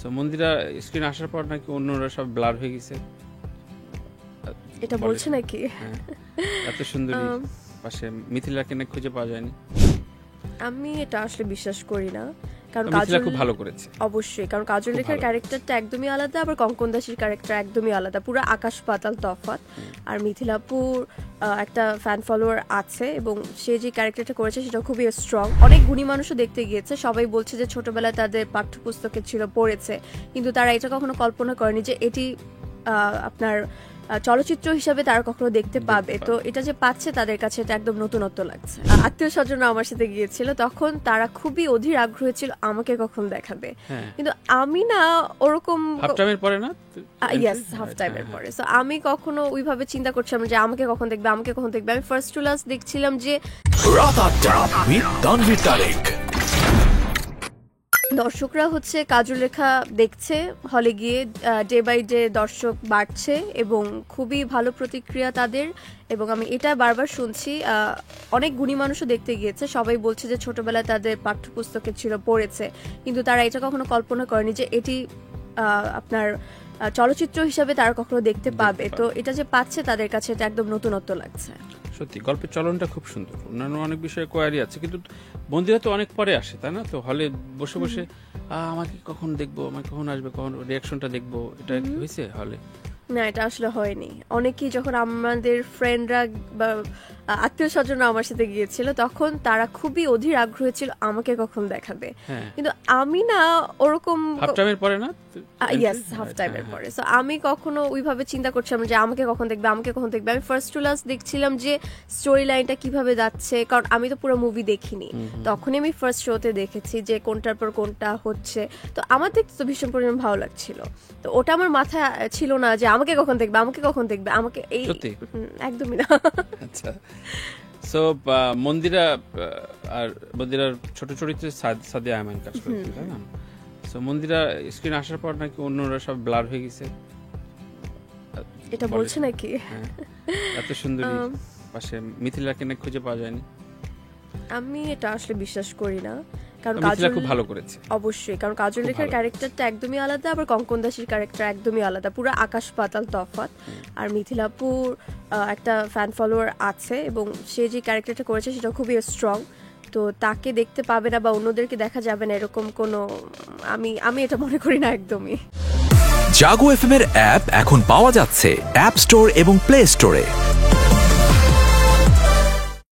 So মন্দিরা screen আসার পর নাকি অন্যরা সব ব্লার হয়ে গেছে, এটা বলছে নাকি? হ্যাঁ, এত সুন্দরী পাশে মিথিলাকে না খুঁজে পাওয়া যায়নি। আমি এটা আসলে বিশ্বাস করি না, কারণ মিথিলা খুব ভালো করেছে অবশ্যই, কারণ কাজল রেখার ক্যারেক্টারটা একদমই আলাদা, আবার কঙ্কন দাসের ক্যারেক্টার একদমই আলাদা, পুরো আকাশ পাতাল তফাৎ। আর মিথিলাপুর একটা ফ্যান ফলোয়ার আছে এবং সে যে ক্যারেক্টারটা করেছে সেটা খুবই স্ট্রং। অনেক গুণী মানুষও দেখতে গিয়েছে, সবাই বলছে যে ছোটবেলায় তাদের পাঠ্যপুস্তকে ছিল পড়েছে, কিন্তু তারা এটা কখনো কল্পনা করেনি যে এটি আপনার চলচ্চিত্র হিসাবে তারা কখনো দেখতে পাবে। তো এটা যে পাচ্ছে তাদের কাছে এটা একদম নতুনত্ব লাগছে। আত্মীয় স্বজনরা আমার সাথে গিয়েছিল, তখন তারা খুবই অধীর আগ্রহী ছিল আমাকে কখন দেখাবে, কিন্তু আমি না ওরকম হাফ টাইমের পরে না, ইয়েস হাফ টাইমের পরে। সো আমি কখনো ওইভাবে চিন্তা করছিলাম যে আমাকে কখন দেখবে, আমাকে কখন দেখবে। আমি ফার্স্ট টু লাস্ট দেখছিলাম যে দর্শকরা হচ্ছে কাজল রেখা দেখছে হলে গিয়ে, ডে বাই ডে দর্শক বাড়ছে এবং খুবই ভালো প্রতিক্রিয়া তাদের। এবং আমি এটা বারবার শুনছি, অনেক গুণী মানুষও দেখতে গিয়েছে, সবাই বলছে যে ছোটবেলায় তাদের পাঠ্যপুস্তকে ছিল পড়েছে, কিন্তু তারা এটা কখনো কল্পনা করেনি যে এটি আপনার চলচ্চিত্র হিসাবে তারা কখনো দেখতে পাবে। তো এটা যে পাচ্ছে তাদের কাছে এটা একদম নতুনত্ব লাগছে। সত্যি গল্পের চলনটা খুব সুন্দর, অন্যান্য অনেক বিষয়ে কোয়ারি আছে, কিন্তু বন্দিরা তো অনেক পরে আসে, তাই না? তো হলে বসে বসে আমাকে কখন দেখবো, আমাকে কখন আসবে, কখন রিয়াকশনটা দেখবো, এটা হয়েছে হলে? না, এটা আসলে হয়নি। অনেকেই যখন আমাদের ফ্রেন্ডরা বা আত্মীয় স্বজনরা আমার সাথে গিয়েছিল, তখন তারা খুবই অধীর আগ্রহী ছিল আমাকে কখন দেখাবে, কিন্তু আমি না ওরকম হাফ টাইমের পরে না, ইয়েস হাফ টাইমের পরে। সো আমি কখনো ওইভাবে চিন্তা করছিলাম যে আমাকে কখন দেখবে, আমাকে কখন দেখবে। আমি ফার্স্ট টু লাস্ট দেখছিলাম যে স্টোরি লাইনটা কিভাবে যাচ্ছে, কারণ আমি তো পুরো মুভি দেখিনি, তখনই আমি ফার্স্ট শোতে দেখেছি যে কোনটার পর কোনটা হচ্ছে। তো আমার দেখতে তো ভীষণ পরিমাণ ভালো লাগছিল, তো ওটা আমার মাথায় ছিল না যে আমাকে কখন দেখবে, আমাকে কখন দেখবে, আমাকে এই একদমই না। আচ্ছা, সো মন্দিরা আর মন্দিরার ছোট চরিত্রে সাদিয়া আয়মান কাজ করছে, তাই না? সো মন্দিরা স্ক্রিন আসার পর নাকি অন্যরা সব ব্লার হয়ে গেছে, এটা বলছে নাকি? হ্যাঁ, এত সুন্দরী পাশে মিথিলাকে না খুঁজে পাওয়া যায়নি। আমি এটা আসলে বিশ্বাস করি না, কারণ মিথিলা খুব ভালো করেছে অবশ্যই, কারণ কাজল রেখার ক্যারেক্টারটা একদমই আলাদা, আবার কঙ্কন দাসের ক্যারেক্টার একদমই আলাদা, পুরো আকাশ পাতাল তফাৎ। আর মিথিলাপুর একটা ফ্যান ফলোয়ার আছে এবং সে যে ক্যারেক্টারটা করেছে সেটা খুবই স্ট্রং। তো তাকে দেখতে পাবে না বা অন্যদেরকে দেখা যাবে না এরকম কোনো আমি এটা মনে করি না একদমই। জাগো এফএম এর অ্যাপ এখন পাওয়া যাচ্ছে অ্যাপ স্টোর এবং প্লে স্টোরে।